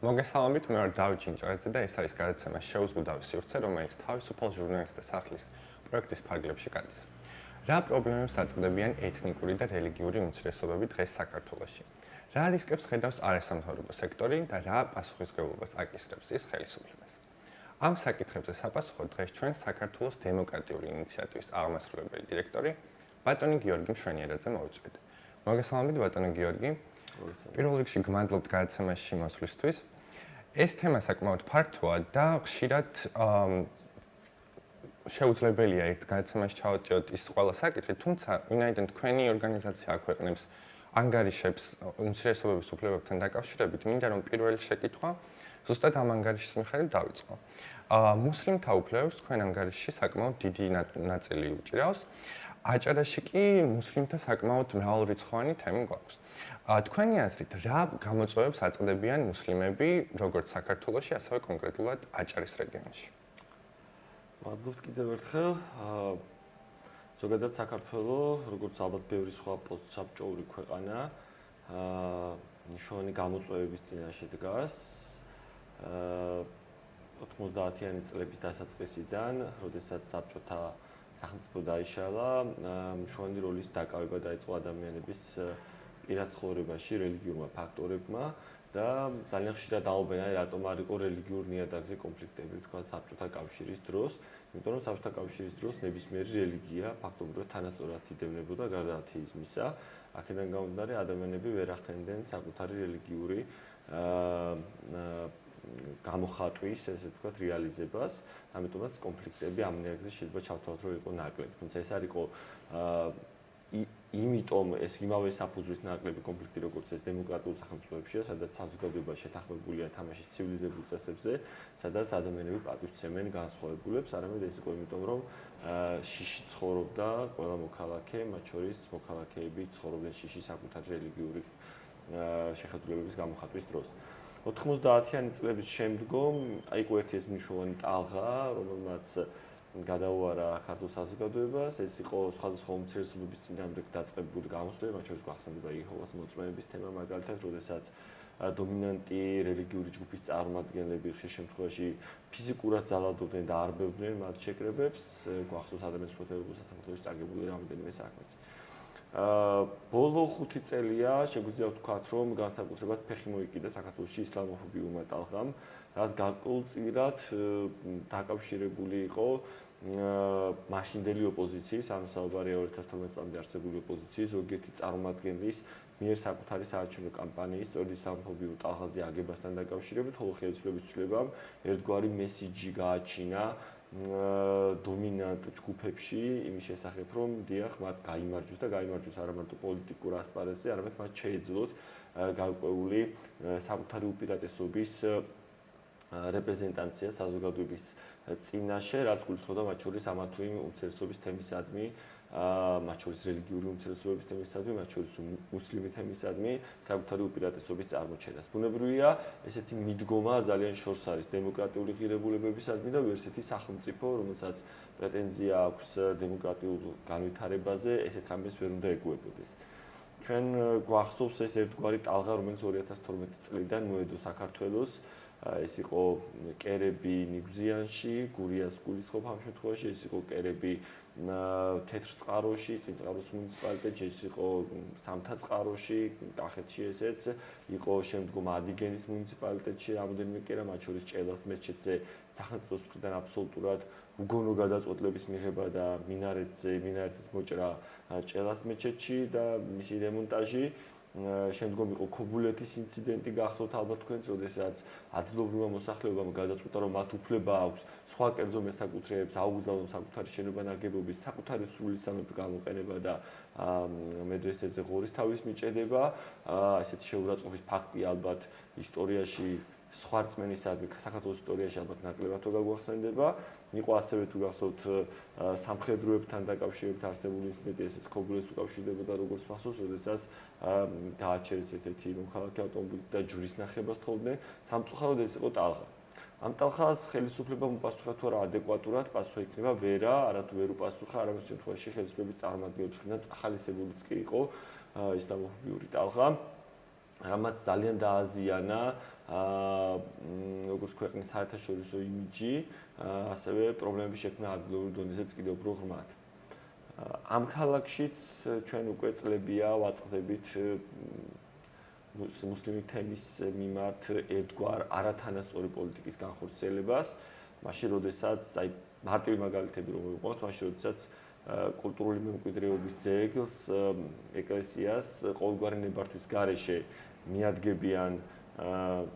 მოგესალმებით, მე ვარ დავით ჯინჭარაძე და ეს არის გადაცემა შეუზღუდავი სივრცე, რომელიც თავისუფალ ჟურნალისტთა სახლის პროექტის ფარგლებში გადის. რა პრობლემებს აწყდებიან ეთნიკური და რელიგიური უმცირესობები დღეს საქართველოში? რა რისკებს ხედავს არასამთავრობო სექტორი და რა პასუხისმგებლობას აკისრებს ის ხელისუფლებას? ამ საკითხებზე საპასუხოდ დღეს ჩვენ საქართველოს დემოკრატიული ინიციატივის აღმასრულებელი დირექტორი ბატონი გიორგი მშვენიერაძე მოვიწვიეთ. მოგესალმებით ბატონი გიორგი. პირველ რიგში გმადლობთ გადაცემაში მოსვლისთვის. ეს თემა საკმაოდ ფართოა და ხშირად შეუძლებელია ერთ გადაცემაში ჩავატიოთ ის ყველა საკითხი, თუმცა ვინაიდან თქვენი ორგანიზაცია აქვეყნებს ანგარიშებს უმცირესობების უფლებებთან დაკავშირებით, მინდა რომ პირველი შეკითხვა ზუსტად ამ ანგარიშის მიხედვით დავიწყო. მუსლიმთა უფლებებს თქვენ ანგარიშში საკმაოდ დიდი ნაწილი უჭირავს. აჭარაში კი მუსლიმთა საკმაოდ მრავალრიცხოვანი თემი გვაქვს. თქვენი აზრით, რა გამოწვევებს აწყდებიან მუსლიმები, როგორც საქართველოში, ასევე კონკრეტულად აჭარის რეგიონში? მადლობთ კიდევ ერთხელ. ზოგადად საქართველოს, როგორც ალბათ ბევრი სხვა პოსტსაბჭოური ქვეყანა, მნიშვნელოვანი გამოწვევების წინაშე დგას. 90-იანი წლების დასაწყისიდან, როდესაც საბჭოთა სახელმწიფო დაიშალა, მნიშვნელოვანი როლის დაკავება დაიწყო ადამიანების პირად ცხოვრებაში რელიგიურმა ფაქტორებმა და ძალიან ხშირად დაობენ, რატომ არ იყო რელიგიურ ნიადაგზე კონფლიქტები, თქვა საბჭოთა კავშირის დროს, იმიტომ რომ საბჭოთა კავშირის დროს ნებისმიერი რელიგია ფაქტობრივად თანასწორად იდევნებოდა გარდა ათეიზმისა. აქედან გამომდინარე, ადამიანები ვერ ახდენდნენ საკუთარი რელიგიური გამოხატვის, ესე ვთქვათ, რეალიზებას, ამიტომაც კონფლიქტები ამ ნიადაგზე შეიძლება ჩავთვალოთ, რომ იყო ნაკლები. თუმცა ეს არ იყო იმიტომ ეს იმავე საფუძვლის ნაკლები კონფლიქტი, როგორც ეს დემოკრატიულ სახელმწიფოებშია, სადაც საზოგადოება შეთანხმებულია თამაშის ცივილიზებულ წესებზე, სადაც ადამიანები პატივცემენ განსხვავებულებს, არამედ ეს იყო იმიტომ, რომ შიში ცხოვრობდა ყველა მოქალაქე, მათ შორის მოქალაქეები ცხოვრობდნენ შიში საკუთარი რელიგიური შეხედულებების გამოხატვის დროს. 90-იანი წლების შემდგომ აი ერთი ეს მნიშვნელოვანი ტალღა, რომელმაც გადაუარა ქართულ საზოგადოებას, ეს იყო სხვადასხვა უმცირესობების წინააღმდეგ დაწყებული გამოსვლები, მათ შორის გვახსენდება იეჰოვას მოწმეების თემა მაგალითად, როდესაც დომინანტი რელიგიური ჯგუფის წარმომადგენლები ხშირ შემთხვევაში ფიზიკურად ძალადობდნენ და არბევდნენ მათ შეკრებებს, გვახსოვს ადამიანის პროტესტებულ სასამართლოში წაგებული რამდენიმე საქმეც. ბოლო 5 წელია შეგვიძლია ვთქვათ, რომ განსაკუთრებად ფეხი მოიკიდა საქართველოში ისლამოფობიურმა ტალღამ, რაც გარკვეულწილად დაკავშირებული იყო მაშინდელი ოპოზიციის, სამშობლოა-ეროვნული 2012 წლამდე არსებული ოპოზიციის ზოგიერთი წარმომადგენლის მიერ საკუთარი საარჩევნო კამპანიის სწორედ ისლამოფობიურ ტალღაზე აგებასთან დაკავშირებით, ხოლო ხელისუფლების ცვლილებამ ერთგვარი მესიჯი გააჩინა დომინანტ ჯგუფებში იმის შესახებ, რომ დიახ, მათ გაიმარჯვეს და გაიმარჯვეს არა მარტო პოლიტიკურ ასპარეზზე, არამედ მათ შეეძლოთ გარკვეული საკუთარი უპირატესობის რეპრეზენტაცია საზოგადოების წინაშე, რაც გულისხმობდა მათ შორის ამა თუ იმ უმცირესობის თემისადმი, მათ შორის რელიგიური უმცირესობების თემისადმი, მათ შორის მუსლიმი თემისადმი საკუთარი უპირატესობის წარმოჩენას. ბუნებრივია, ესეთი მიდგომა ძალიან შორს არის დემოკრატიული ღირებულებებისადმი და ვერსეთი სახელმწიფო, რომელსაც პრეტენზია აქვს დემოკრატიულ განვითარებაზე, ესეთ ამბებს ვერ უნდა ეგუებოდეს. ჩვენ გვახსოვს ეს ერთგვარი ტალღა, რომელიც 2012 წლიდან მოედო საქართველოს. ეს იყო კერები ნიგზიანში, გურიას გულისხმობ ამ შემთხვევაში, ეს იყო კერები თეთრწყაროში, წინწყაროს მუნიციპალიტეტში, ეს იყო სამთაწყაროში, კახეთში ესეც, იყო შემდგომ ადიგენის მუნიციპალიტეტში, რამდენიმე კერა, მათ შორის ჭელას მეჩეთზე სახელმწიფოს მხრიდან აბსოლუტურად უგონო გადაწყვეტილების მიღება და მინარეთის მოჭრა ჭელას მეჩეთში და მისი დემონტაჟი. შემდგომ იყო ქობულეთის ინციდენტი გახსოვთ ალბათ თქვენც, როდესაც ადგილობრივმა მოსახლეობამ გადაწყვიტა, რომ მათ უფლება აქვს სხვა კერძო მესაკუთრეებს აუგზავნონ საკუთარი შენობა ნაგებობის, საკუთარი სულისამებრ გამოყენება და მედრესეზე ღორისთავის მიჭედება. ესეთი შეურაცხყოფის ფაქტი ალბათ ისტორიაში სხვა რწმენისადმი საქართველოს ისტორიაში ალბათ ნაკლებად გაგვახსენდება. იყო ასევე თუ გახსოვთ სამხედროებთან დაკავშირებით არსებული ინციდენტი, ესეც ქობულეთს უკავშირდებოდა როგორც ფასოს, როდესაც დააჩერეს ერთ-ერთი მოქალაქე ავტომობილით და ჯვრის ნახებას თხოვდნენ. სამწუხაროდ ეს იყო ტალღა. ამ ტალღას ხელისუფლებამ უპასუხა თუ არა ადეკვატურად, პასუხი იქნება ვერა, არათუ ვერ უპასუხა, არამედ შემთხვევაში ხელისუფლების წარმომადგენლებს მხრიდან წახალისებულიც კი იყო ისლამოფობიური ტალღა. რამაც ძალიან დააზიანა როგორც ქვეყნის საერთაშორისო იმიჯი, ასევე პრობლემები შექმნა ადგილობრივ დონეზეც კიდევ უფრო ღრმად. ამ ქალაქშიც ჩვენ უკვე წლებია ვაწყდებით მუსლიმი თემის მიმართ ერთგვარ არათანასწორი პოლიტიკის განხორციელებას, მაშინ როდესაც აი მარტივი მაგალითები რომ ვიყოთ, მაშინ როდესაც კულტურული მემკვიდრეობის ძეგლს ეკლესიას ყოველგვარი ნებართვის გარეშე მიადგებიან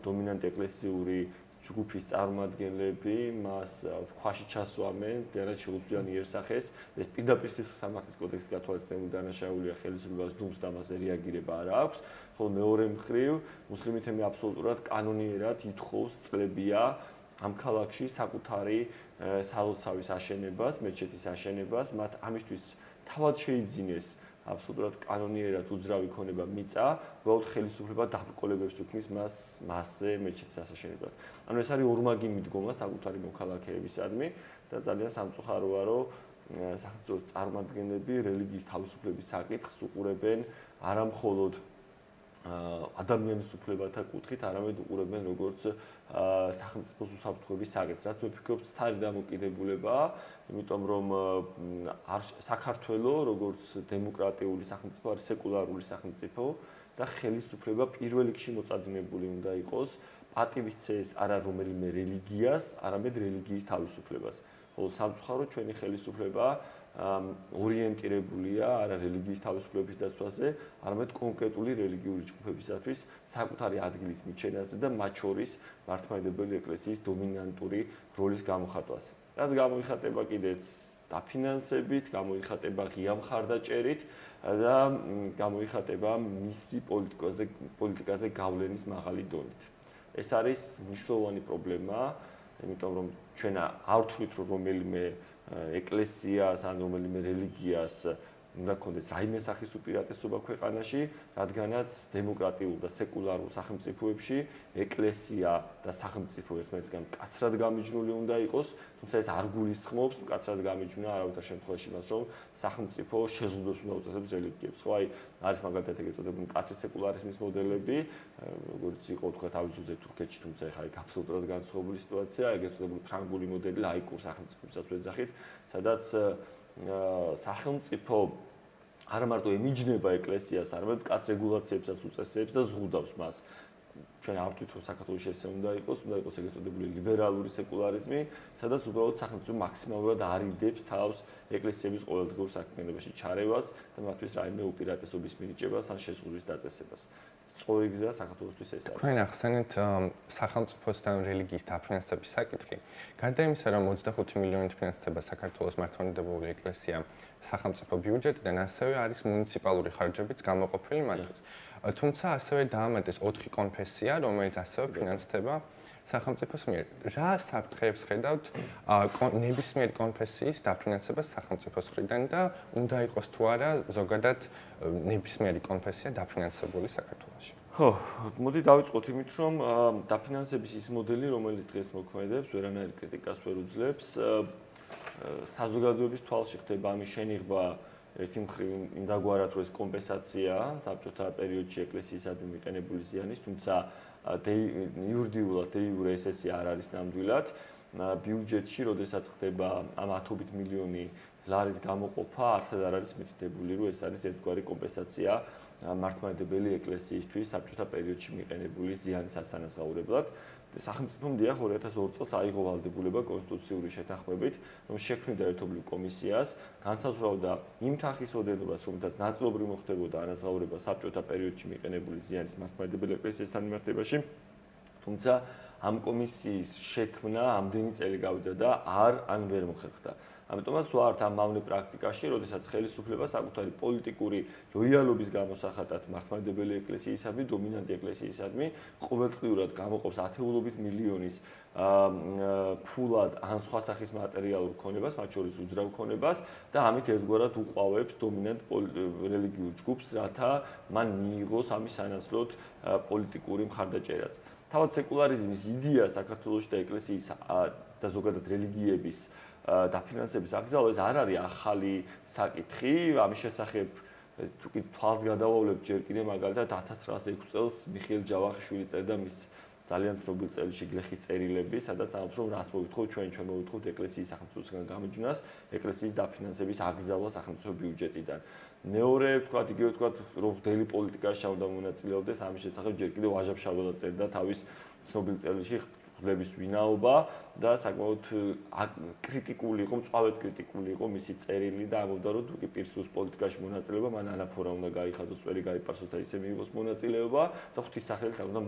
დომინანტ ეკლესიური ჯგუფის წარმომადგენლები, მას ქვაში ჩასვამენ, დერაც შეუძლიან იერსახეს. ეს პირდაპირ სამართლის კოდექსის გათვალისწინებული დანაშაულია ხელისუფლებას დუმს და მასზე რეაგირება არ აქვს. ხოლო მეორე მხრივ მუსლიმი თემი აბსოლუტურად კანონიერად ითხოვს წლებია ამ ქალაქში საკუთარი სალოცავის აშენებას, მეჩეთის აშენებას, მათ ამისთვის თავად შეიძინეს აბსოლუტურად კანონიერად უძრავი ქონება მიწა, უბრალოდ ხელისუფლება დაბრკოლებებს უქმნის მასზე მეჩეთის ასაშენებლად. ანუ ეს არის ორმაგი მიდგომა საკუთარი მოქალაქეებისადმი და ძალიან სამწუხაროა, რომ სახელმწიფო წარმომადგენლები რელიგიის თავისუფლების საკითხს უყურებენ არა მხოლოდ ადამიანის უფლებათა კუთხით, არამედ უყურებენ როგორც სახელმწიფოს უსაფრთხოების საკითხს, რაც მე ვფიქრობ, სწორი დამოკიდებულებაა, იმიტომ რომ საქართველოს როგორც დემოკრატიული სახელმწიფო არის სეკულარული სახელმწიფო და ხელისუფლება პირველ რიგში მოწადინებული უნდა იყოს პატივისცეს არა რომელიმე რელიგიას, არამედ რელიგიის თავისუფლებას. ხოლო სამწუხაროდ ჩვენი ხელისუფლება ორიენტირებულია არა რელიგიის თავისუფლების დაცვაზე, არამედ კონკრეტული რელიგიური ჯგუფებისათვის საკუთარი ადგილის მიჩენაზე და მათ შორის მართლმადიდებელი ეკლესიის დომინანტური როლის გამოხატვაზე. რაც გამოიხატება კიდეც დაფინანსებით, გამოიხატება ღია მხარდაჭერით და გამოიხატება მისი პოლიტიკაზე გავლენის მაღალი დონით. ეს არის მნიშვნელოვანი პრობლემა, იმიტომ რომ ჩვენ არ ვთვლით რომ რომელიმე ეკლესიას ან რომელიმე რელიგიას უნდა ქონდეს რაიმე სახის უპირატესობა ქვეყანაში, რადგანაც დემოკრატიულ და სეკულარულ სახელმწიფოებში ეკლესია და სახელმწიფო ერთმანეთისგან მკაცრად გამიჯნული უნდა იყოს, თუმცა ეს არ გულისხმობს მკაცრად გამიჯვნა არავითარ შემთხვევაში იმას, რომ სახელმწიფო შეზღუდვებს უნდა უწესებს რელიგიებს. ხო, აი არის მაგალითად ეგრეთ წოდებული მკაცრი სეკულარიზმის მოდელები, როგორც იყო თქვა თავისუფლე თურქეთში, თუმცა ეხლა იქ აბსოლუტურად განსხვავებული სიტუაციაა, ეგრეთ წოდებული ფრანგული მოდელი ლაიკურ სახელმწიფოებსაც ვეძახით, სადაც სახელმწიფო არა მარტო ემიჯნება ეკლესიას, არამედ მკაც რეგულაციებსაც უწესებს და ზღუდავს მას. ჩვენ არ ვთქვით, რომ საქართველოში ესე უნდა იყოს ეგრეთ წოდებული ლიბერალური სეკულარიზმი, სადაც უბრალოდ სახელმწიფო მაქსიმალურად არიდებს თავს ეკლესიების ყოველდღიურ საქმიანობაში ჩარევას და მათთვის რაიმე უპირატესობის მინიჭებას ან შეზღუდვის დაწესებას. სწორი გზა საქართველოსთვის ეს არის. თქვენ ახსენეთ სახელმწიფოსთან რელიგიის დაფინანსების საკითხი. გარდა იმისა, რომ 25 მილიონით ფინანსდება საქართველოს მართლმადიდებელი ეკლესია სახელმწიფო ბიუჯეტიდან, ასევე არის მუნიციპალური ხარჯებიც გამოყოფილი მათთვის. თუმცა ასევე დაამატეს 4 კონფესია, რომელიც ასევე ფინანსდება სახელმწიფოს მიერ. რა საფრთხეებს ხედავთ ნებისმიერ კონფესიის დაფინანსებას სახელმწიფოს მხრიდან და უნდა იყოს თუ არა ზოგადად ნებისმიერი კონფესია დაფინანსებული საქართველოში? ხო, მოდი დავიწყოთ იმით, რომ დაფინანსების ის მოდელი, რომელიც დღეს მოქმედებს, ვერანაირ კრიტიკას ვერ უძლებს. საზოგადოების თვალში ხდება ამის შენიღბა ერთი მხრივ იმდაგვარად, რომ ეს კომპენსაცია საბჭოთა პერიოდში ეკლესიისადმი მიყენებული ზიანის, თუმცა იურიდიულად ესესი არ არის ნამდვილად. ბიუჯეტში, როდესაც ხდება ამ 10 მილიონი ლარის გამოყოფა, არსად არ არის მითითებული, რომ ეს არის ერთგვარი კომპენსაცია მართლმადიდებელი ეკლესიისთვის საბჭოთა პერიოდში მიყენებული ზიანის ასანაზღაურებლად. სახელმწიფომ დიახ 2002 წელს აიღო ვალდებულება კონსტიტუციური შეთანხმებით, რომ შექმნიდა ერთობლივ კომისიას, განსაზღვრავდა იმ თანხის ოდენობას, რომელთაც ნაწილობრივ მოხდებოდა ანაზღაურება საბჭოთა პერიოდში მიყენებული ზიანის მართლმადიდებელი ეკლესიასთან მიმართებაში. თუმცა ამ კომისიის შექმნა ამდენი წელი გავიდა და არ ვერ მოხერხდა. ამიტომაც ვართ ამ მავნე პრაქტიკაში, როდესაც ხელისუფლება საკუთარი პოლიტიკური ლოიალობის გამოსახატად მართლმადიდებელი ეკლესიისადმი, დომინანტი ეკლესიისადმი ყოველწლიურად გამოყოფს ათეულობით მილიონის ფულად ან სხვა სახის მატერიალურ ქონებას, მათ შორის უძრავ ქონებას და ამით ერთგვარად უყავებს დომინანტ რელიგიურ ჯგუფს, რათა მან მიიღოს ამის სანაცვლოდ პოლიტიკური მხარდაჭერაც. თავად სეკულარიზმის იდეა საქართველოში და ეკლესიის და ზოგადად რელიგიების დაფინანსების აკრძალვა ეს არ არის ახალი საკითხი, ამის შესახებ თუკი თვალს გადავავლებ ჯერ კიდე მაგალითად 1906 წელს მიხეილ ჯავახიშვილი წერდა მის ძალიან ცნობილ წერილში გლეხის წერილები, სადაც ამბობს, რომ რას მოვითხოთ ჩვენ მოვითხოთ ეკლესიის სახელმწიფოსგან გამიჯვნას, ეკლესიის დაფინანსების აკრძალვა სახელმწიფო ბიუჯეტიდან. მეორე, ვთქვათ, იგივე ვთქვათ, რომ დელი პოლიტიკაში ჩავდა მონაწილეობდეს, ამის შესახებ ჯერ კიდევ ვაჟა-ფშაველად წერდა თავის ცნობილ წერილში ხლების ვინაობა და საკმაოდ კრიტიკული იყო, მწვავედ კრიტიკული იყო მისი წერილი და ამბობდა, რომ თუკი პირსუს პოლიტიკაში მონაწილეობა, მან ანაფორა უნდა გაიხადოს, წვერი გაიპარსოს და ისე მიიღოს მონაწილეობა და ღვთის სახელით უნდა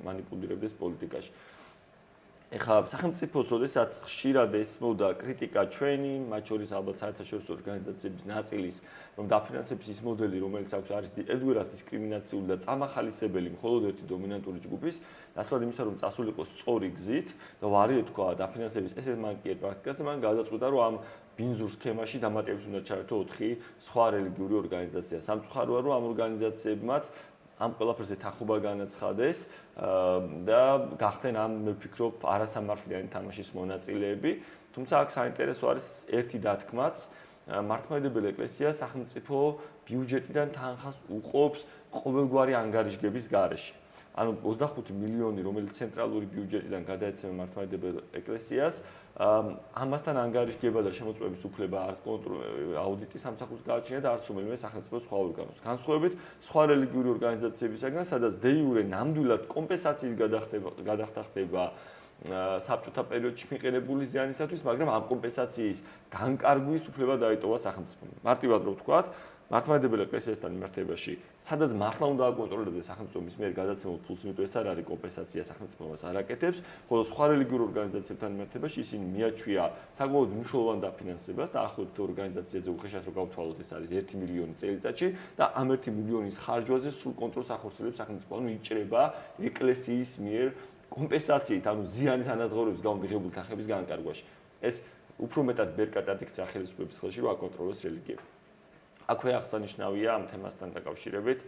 მანიპულირებდეს პოლიტიკაში. ეხლა სახელმწიფოს, როდესაც ხშირად ესმოდა კრიტიკა ჩვენი, მათ შორის ალბათ საერთაშორისო ორგანიზაციების ნაწილის, რომ დაფინანსების ის მოდელი, რომელიც აქვს არის ერთგვარად დისკრიმინაციული და წამახალისებელი მხოლოდ ერთი დომინანტური ჯგუფის, ნაცვლად იმისა, რომ წასულიყო სწორი გზით და ვარიო თქვა დაფინანსების ესეთ მანკიერ პრაქტიკაზე, მან გადაწყვიტა, რომ ამ ბინზურ სქემაში დამატებით უნდა ჩაერთო 4 სხვა რელიგიური ორგანიზაცია. სამწუხაროა, რომ ამ ორგანიზაციებმაც ამ ყველაფერზე თანხმობა განაცხადეს და გახდნენ ამ მე ვფიქრობ არასამართლიანი თამაშის მონაწილეები. თუმცა აქ საინტერესო არის ერთი დათქმაც, მართლმადიდებელი ეკლესია სახელმწიფო ბიუჯეტიდან თანხას უყობს ყოველგვარი ანგარიშგების გარეშე. ანუ 25 მილიონი, რომელიც ცენტრალური ბიუჯეტიდან გადაეცემა მართლმადიდებელ ეკლესიას, ამასთან ანგარიშგება და შემოწმების უფლება არც აუდიტის სამსახურს გააჩნია და არც რომელიმე სახელმწიფო სხვა ორგანოს. განსხვავებით სხვა რელიგიური ორგანიზაციებისგან, სადაც დე იურე ნამდვილად კომპენსაციის გადახდა ხდება საბჭოთა პერიოდში მიყენებული ზიანისათვის, მაგრამ ამ კომპენსაციის განკარგვის უფლება დაიტოვა სახელმწიფომ. მარტივად რო ვთქვათ, მართლმადიდებელ ეკლესიასთან მიმართებაში, სადაც მართლა უნდა აკონტროლებდეს სახელმწიფო მის მიერ გადაცემულ ფულს, იმიტომ ეს არ არის კომპენსაცია, სახელმწიფო მას არ აკეთებს, ხოლო სხვა რელიგიურ ორგანიზაციებთან მიმართებაში ისინი მიაჩვია საკმაოდ მნიშვნელოვან დაფინანსებას და ახლობთ ორგანიზაციაზე უხეშად რო გავთვალოთ, ეს არის 1 მილიონი წელიწადში და ამ 1 მილიონის ხარჯვაზე სრულ კონტროლს ახორციელებს სახელმწიფო, ანუ იჭრება ეკლესიის მიერ კომპენსაციით, ანუ ზიანის ანაზღაურების გამო მიღებული თანხების განკარგვაში. ეს უფრო მეტად ბერკატად იქცა ხელისუფლების ხელში, რომ აკონტროლოს რელიგიები. აქვე აღსანიშნავია ამ თემასთან დაკავშირებით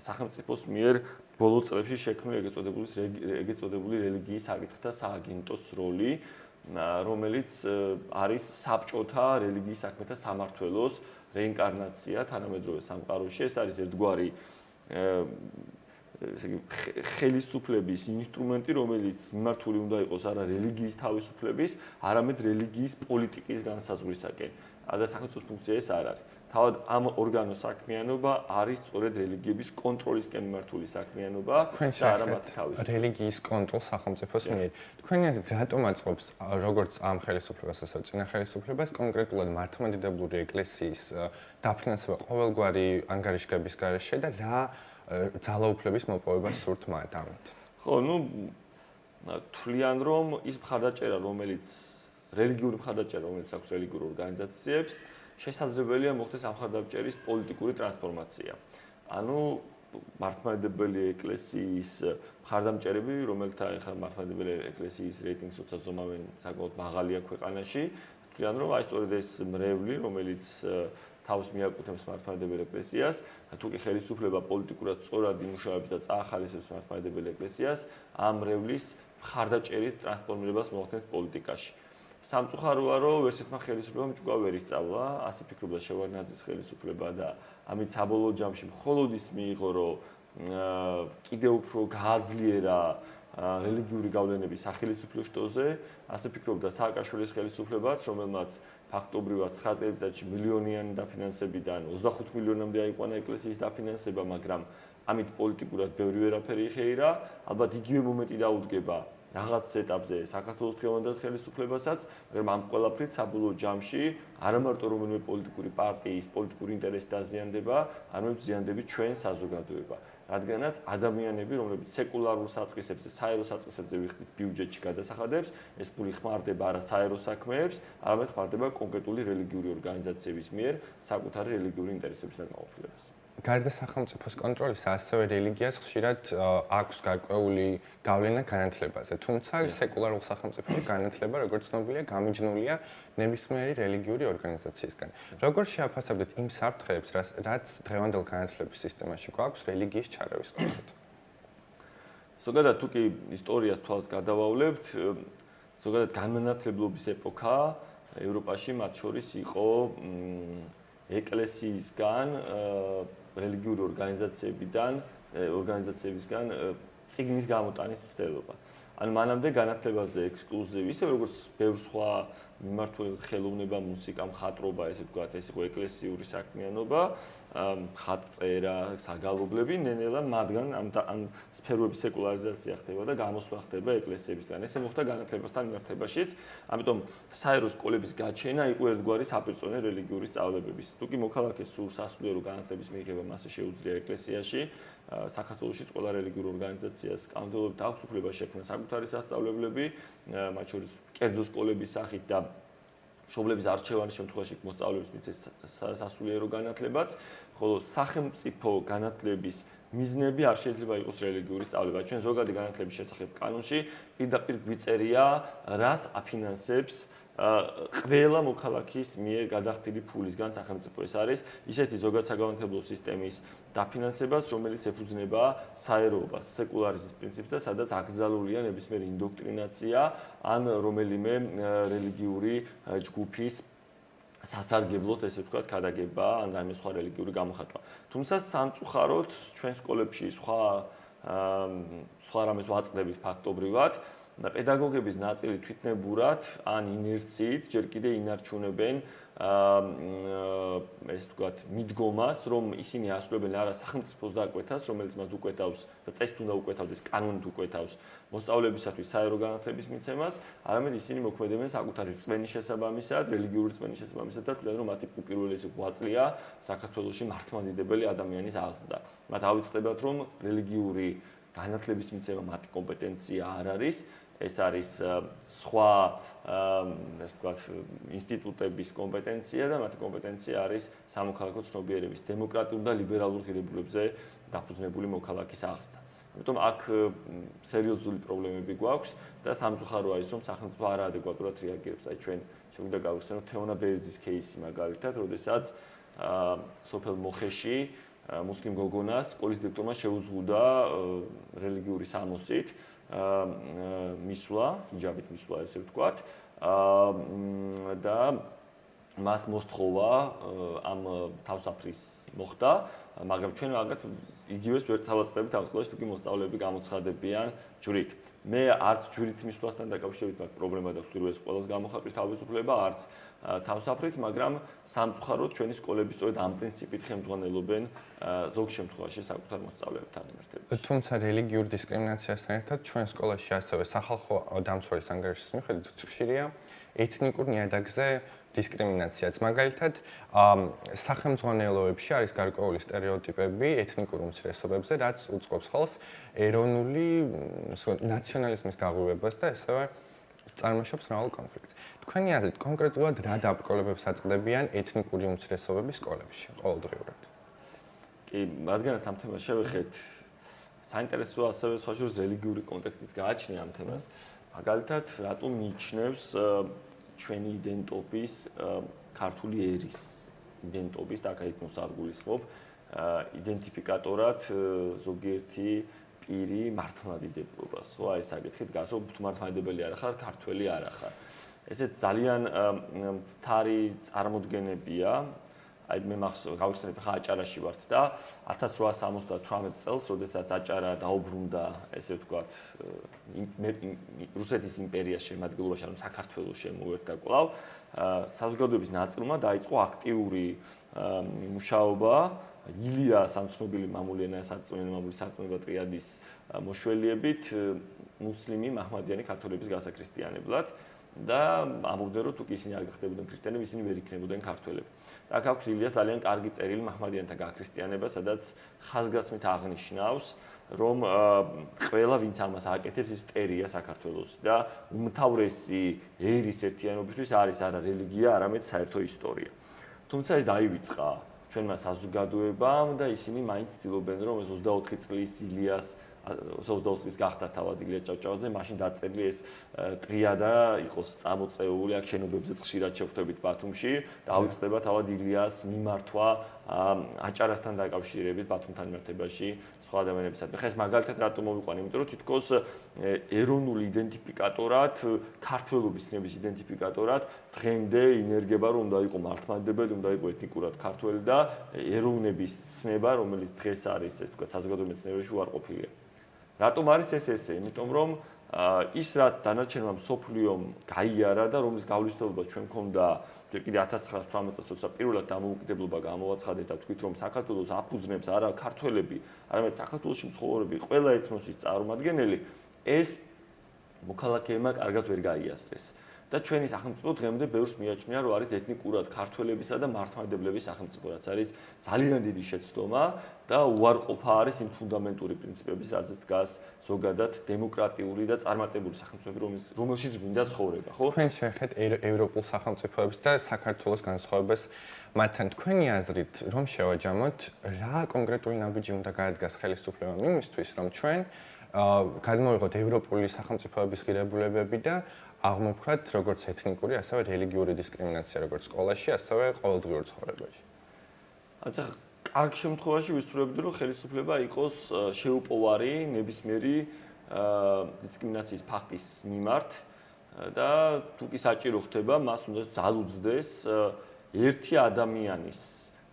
სახელმწიფოს მიერ ბოლო წლებში შექმნილი ეგეც წოდებული რელიგიის საკითხთა სააგენტოს როლი, რომელიც არის საბჭოთა რელიგიის საქმეთა სამმართველოს რეინკარნაცია თანამედროვე სამყაროში. ეს არის ერთგვარი ხელისუფლების ინსტრუმენტი, რომელიც მიმართული უნდა იყოს არა რელიგიის თავისუფლების, არამედ რელიგიის პოლიტიკის განსაზღვრისაკენ. და სახელმწიფოს ფუნქცია ეს არ არის. თავად ამ ორგანოს საქმიანობა არის სწორედ რელიგიების კონტროლისკენ მიმართული საქმიანობა და არა მათი თავისუფლება. რელიგიის კონტროლს სახელმწიფოს მიერ. თქვენი აზრით, რატომ აწყობს როგორც ამ ხელისუფლებას, ასევე წინა ხელისუფლებას კონკრეტულად მართლმადიდებლური ეკლესიის დაფინანსება ყოველგვარი ანგარიშგების გარეშე და რა ძალაუფლების მოპოვებას სურთ მათ ამით? ხო, თვლიან რომ ის მხარდაჭერა, რომელიც რელიგიური მხარდაჭერა, რომელიც აქვს რელიგიურ ორგანიზაციებს, შესაძლებელია მოხდეს ამ მხარდაჭერის პოლიტიკური ტრანსფორმაცია. ანუ მართლმადიდებელი ეკლესიის მხარდამჭერები, რომელთა ახლა მართლმადიდებელი ეკლესიის რეიტინგს როცა ზომავენ საკმაოდ მაღალია ქვეყანაში, თვლიან რომ აი სწორედ ეს მრევლი, რომელიც თავს მიაკუთვნებს მართლმადიდებელ ეკლესიას, თუკი ხელისუფლება პოლიტიკურად სწორად იმუშავებს და წაახალისებს მართლმადიდებელ ეკლესიას, ამ მრევლის მხარდაჭერით ტრანსფორმირებას მოახდენს პოლიტიკაში. სამწუხაროა, რომ ვერსეთმა ხელისუფლებამ ჭკუა ვერ ისწავლა, ასე ფიქრობდა შევარდნაძის ხელისუფლება და ამით საბოლოო ჯამში მხოლოდ ის მიიღო, რომ კიდევ უფრო გააძლიერა რელიგიური გავლენები სახელმწიფო შტოზე, ასე ფიქრობდა სააკაშვილის ხელისუფლებაც, რომელმაც ფაქტობრივად 9 წელიწადში მილიონიანი დაფინანსებიდან 25 მილიონამდე აიყვანა ეკლესიის დაფინანსება, მაგრამ ამით პოლიტიკურად ბევრი ვერაფერი იხეირა, ალბათ იგივე მომენტი დაუდგება რაღაც ეტაპზე საქართველოს დღევანდელ ხელისუფლებასაც, მაგრამ ამ ყველაფრით საბოლოო ჯამში არა მარტო რომელიმე პოლიტიკური პარტიის პოლიტიკური ინტერესი დაზიანდება, არამედ ზიანდება ჩვენ საზოგადოება. რადგანაც ადამიანები, რომლებიც სეკულარულ საწყისებზე, საერო საწყისებზე ვიხდით ბიუჯეტში გადასახადებს, ეს ფული ხმარდება არა საერო საქმეებს, არამედ ხმარდება კონკრეტული რელიგიური ორგანიზაციების მიერ საკუთარი რელიგიური ინტერესების განმაყოფილებას. გარდა სახელმწიფოს კონტროლის, ასევე რელიგიას ხშირად აქვს გარკვეული გავლენა განათლებაზე. თუმცა სეკულარულ სახელმწიფოში განათლება, როგორც ცნობილია, გამიჯნულია ნებისმიერი რელიგიური ორგანიზაციისგან. როგორ შეაფასებთ იმ საფრთხეებს, რაც დღევანდელ განათლების სისტემაში გვაქვს რელიგიის ჩარევის კონტექსტში? ზოგადად თუ კი ისტორიას თვალს გადავავლებთ, ზოგადად განმანათლებლობის ეპოქა ევროპაში მათ შორის იყო ეკლესიისგან, რელიგიური ორგანიზაციებისგან წიგნის გამოტანის მცდელობა. ან მანამდე განათლებაზე ექსკლუზივი, ისე როგორც ბევრ სხვა მიმართულებით ხელოვნება, მუსიკა, მხატვრობა, ესე ვთქვათ, ეს იყო ეკლესიური საქმიანობა, ხატწერა, საგალობლები, ნენელა მათგან ამ სფეროების სეკულარიზაცია ხდება და გამოსვლა ხდება ეკლესიებისგან. ესე მოხდა განათლებასთან მიმართებაშიც, ამიტომ საერო სკოლების გაჩენა იყო ერთგვარი საპირწონე რელიგიური სწავლებების. თუკი მოქალაქეს სურს სასულიერო განათლების მიღება, მასე შეუძლია ეკლესიაში საქართველოში ყველა რელიგიურ ორგანიზაციას კანონმდებლობით აქვს უფლება შექმნა საკუთარი სასწავლებლები, მათ შორის კერძო სკოლების სახით და მშობლების არჩევანის შემთხვევაში მოსწავლეებს მიცეს სასულიერო განათლებაც, ხოლო სახელმწიფო განათლების მიზნები არ შეიძლება იყოს რელიგიური სწავლება. ჩვენ ზოგადი განათლების შესახებ კანონში პირდაპირ გვიწერია, რას აფინანსებს ყველა მოქალაქის მიერ გადახდილი ფულისგან სახელმწიფო. ეს არის ისეთი ზოგადსაგანმანათლებლო სისტემის დაფინანსებას, რომელიც ეფუძნება საეროობას, სეკულარიზმის პრინციპს და სადაც აკრძალულია ნებისმიერი ინდოქტრინაცია ან რომელიმე რელიგიური ჯგუფის სასარგებლოდ, ესე ვთქვათ, ქადაგება ან რაიმე სხვა რელიგიური გამოხატვა. თუმცა სამწუხაროდ ჩვენ სკოლებში სხვა რამეს ვაწყდებით ფაქტობრივად, პედაგოგების ნაწილი თვითნებურად ან ინერციით ჯერ კიდე ინარჩუნებენ ესე ვთქვათ, მიდგომას, რომ ისინი ასრულებენ არა სახელმწიფოს დაკვეთას, რომელიც მათ უკვეთავს და წესით უნდა უკვეთავდეს, კანონით უკვეთავს მოსწავლებისათვის საერო განათლების მიცემას, არამედ ისინი მოქმედებენ საკუთარი რწმენის შესაბამისად, რელიგიური რწმენის შესაბამისად და თვლიან, რომ მათი უპირველესი ღვაწლია საქართველოში მართლმადიდებელი ადამიანის აღზრდა. მათ ავიწყდებათ, რომ რელიგიური განათლების მიცემა მათი კომპეტენცია არ არის, ეს არის სხვა ესე ვთქვათ ინსტიტუტების კომპეტენცია და მათი კომპეტენცია არის სამოქალაქო ცნობიერების დემოკრატიულ და ლიბერალურ ღირებულებებზე დაფუძნებული მოქალაქის აღზრდა. ამიტომ აქ სერიოზული პრობლემები გვაქვს და სამწუხაროა ის, რომ სახელმწიფო არაადეკვატურად რეაგირებს. აი ჩვენ შეგვიძლია გავიხსენოთ თეონა ბერიძის кейსი მაგალითად, როდესაც სოფელ მოხეში მუსლიმ გოგონას სკოლის დირექტორმა შეუზღუდა რელიგიური სამოსით მისვლა, ჰიჯაბით მისვლა, ესე ვთქვათ, და მას მოსთხოვა ამ თავსაფრის მოხდა, მაგრამ ჩვენ მაგათ იგივეს ვერ წავაწყდებით ამ სკოლაში, თუკი მოსწავლეები გამოცხადებიან ჯვრით. მე არც ჯვრით მისვლასთან დაკავშირებით მაგ პრობლემა და ვთქვი, ყველას გამოხატვის თავისუფლება, არც თავსაფრით, მაგრამ სამწუხაროდ ჩვენი სკოლები სწორედ ამ პრინციპით ხელმძღვანელობენ ზოგ შემთხვევაში საკუთარ მოსწავლეებთან მიმართებაში. თუმცა რელიგიურ დისკრიმინაციასთან ერთად ჩვენ სკოლაში ასევე სახალხო დამცველის ანგარიშის მიხედვით ხშირია ეთნიკურ ნიადაგზე დისკრიმინაციაც. მაგალითად, სახელმძღვანელოებში არის გარკვეული სტერეოტიპები ეთნიკურ უმცირესობებზე, რაც უწყობს ხელს ეროვნული ნაციონალიზმის გაღვივებას და ესევე წარმოშობს მრავალ კონფლიქტს. თქვენი აზრით, კონკრეტულად რა დაბრკოლებებს აწყდებიან ეთნიკური უმცირესობების სკოლებში ყოველდღიურად? კი, რადგანაც ამ თემას შევეხეთ, საინტერესოა ასევე სხვა შორის რელიგიური კონტექსტიც გააჩნია ამ თემას. მაგალითად, რატომ მიიჩნევს ჩვენი იდენტობის ქართული ერის იდენტობის და აქ მოსარგულისხმობ იდენტიფიკატორად ზოგიერთი პირი მართლმადიდებლობას, ხო, აი საკითხით გას, რომ თუ მართლმადიდებელი არ ხარ, ქართველი არ ხარ. ესეც ძალიან მცდარი წარმოდგენებია. აი მე გავიხსენებ ხა აჭარაში ვართ და 1878 წელს, როდესაც აჭარა დაუბრუნდა, ესე ვთქვათ, რუსეთის იმპერიას შემადგენლობაში, ანუ საქართველოს შემოერთა კვლავ, საზოგადოების ნაწილმა დაიწყო აქტიური მუშაობა ილია სამცნობილი მამულიანა სარწმუნო ტრიადის მოშველიებით მუსლიმი მაჰმადიანი ქართველების გასაქრისტიანებლად და ამბობდნენ, რომ თუ კი ისინი არ გახდებოდნენ ქრისტიანები, ისინი ვერ იქნებოდნენ ქართველები. და აქ აქვს ილია ძალიან კარგი წერილი მაჰმადიანთა გაქრისტიანება, სადაც ხაზგასმით აღნიშნავს, რომ ყველა ვინც ამას აკეთებს, ის მტერია საქართველოსი და უმთავრესი ერის ერთიანობისთვის არის არა რელიგია, არამედ საერთო ისტორია. თუმცა ეს დაივიწყა ჩვენმა საზოგადოებამ და ისინი მაინც ცდილობენ, რომ ეს 24 წლის ილიას 24 წლის გახდა თავად ილია ჭავჭავაძე, მაშინ დაწერილი ეს ტრიადა იყოს წამოწეული, აქ შენობებზეც ხშირად შევხვდებით ბათუმში, დაუწყდება თავად ილიას მიმართვა აჭარასთან დაკავშირებით ბათუმთან მიმართებაში, სხვა ადამიანებისადმი. ხა ეს მაგალითად რატომ მოვიყვანი? იმიტომ რომ თითქოს ეროვნული იდენტიფიკატორად, ქართველობის ცნების იდენტიფიკატორად დღემდე ინერგება, რომ უნდა იყო მართლმადიდებელი, უნდა იყო ეთნიკურად ქართველი და ეროვნების ცნება, რომელიც დღეს არის, ეს თქვა საზოგადოებრივ ცნებებში უარყოფილია. რატომ არის ეს ესე? იმიტომ რომ ის რაც დანარჩენმა მსოფლიომ გაიარა და რომლის გავლისდელობა ჩვენ მქონდა კიდე 1918 წელს, როცა პირველად დამოუკიდებლობა გამოვაცხადეთ და თქვით, რომ საქართველოს აფუძნებს არა ქართველები, არამედ საქართველოში მცხოვრები ყველა ეთნოსის წარმომადგენელი, ეს მოქალაქეებმა კარგად ვერ გაიასწრეს. და ჩვენი სახელმწიფო დღემდე ბევრს მიაჩნია, რომ არის ეთნიკურად ქართველებისა და მართლმადიდებლების სახელმწიფო, რაც არის ძალიან დიდი შეცდომა და უარყოფა არის იმ ფუნდამენტური პრინციპების, რაზეც დგას ზოგადად დემოკრატიული და წარმატებული სახელმწიფოები, რომელშიც გვინდა ცხოვრება, ხო? თქვენ შეეხეთ ევროპულ სახელმწიფოებს და საქართველოს განსხვავებას მათთან. თქვენი აზრით, რომ შევაჯამოთ, რა კონკრეტული ნაბიჯი უნდა გაადგას ხელისუფლებამ იმისთვის, რომ ჩვენ გადმოვიღოთ ევროპული სახელმწიფოების ღირებულებები და აღმოფხვრათ როგორც ეთნიკური, ასევე რელიგიური დისკრიმინაცია, როგორც სკოლაში, ასევე ყოველდღიურ ცხოვრებაში. აცა კარგ შემთხვევაში ვისურვებდი, რომ ხელისუფლება იყოს შეუპოვარი ნებისმიერი დისკრიმინაციის ფაქტის მიმართ და თუ კი საჭირო ხდება, მას უნდა ძალუძდეს ერთი ადამიანის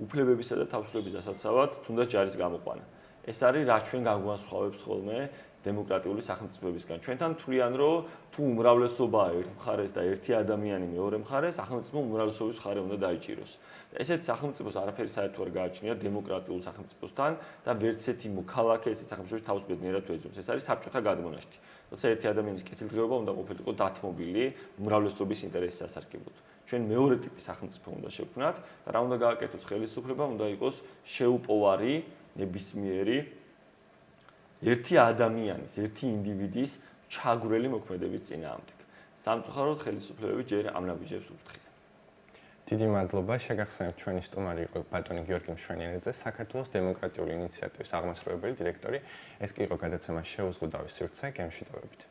უფლებებისა და თავშეყრების დასაცავად, თუნდაც ჯარის გამოყვანა. ეს არის რაც ჩვენ განგვასხვავებს ხოლმე დემოკრატიული სახელმწიფოებისგან. ჩვენთან თვლიან, რომ თუ უმრავლესობაა ერთ მხარეს და ერთი ადამიანი მეორე მხარეს, სახელმწიფო უმრავლესობის მხარე უნდა დაიჭიროს. ესეთ სახელმწიფოს არაფერი საერთო არ გააჩნია დემოკრატიულ სახელმწიფოსთან და ვერც ერთი მოქალაქე ესეთ სახელმწიფოში თავს ბედნიერად თუ ეძებს. ეს არის საბჭოთა გადმონაშთი. როცა ერთი ადამიანის კეთილდღეობა უნდა ყოფილიყო დათმობილი უმრავლესობის ინტერესის სასარგებლოდ. ჩვენ მეორე ტიპის სახელმწიფო უნდა შევქმნათ და რა უნდა გააკეთოს ხელისუფლება, უნდა იყოს შეუპოვარი ნებისმიერი ერთი ადამიანის, ერთი ინდივიდის ჩაგვრელი მოქმედების წინააღმდეგ. სამწუხაროდ ხელისუფლებები ჯერ ამ ნაბიჯებს უფრთხილენ. დიდი მადლობა, შეგახსენებთ ჩვენი სტუმარი იყო ბატონი გიორგი მშვენიერაძე, საქართველოს დემოკრატიული ინიციატივის აღმასრულებელი დირექტორი. ეს კი იყო გადაცემა შეუზღუდავი სივრცე, გემშვიდობებით.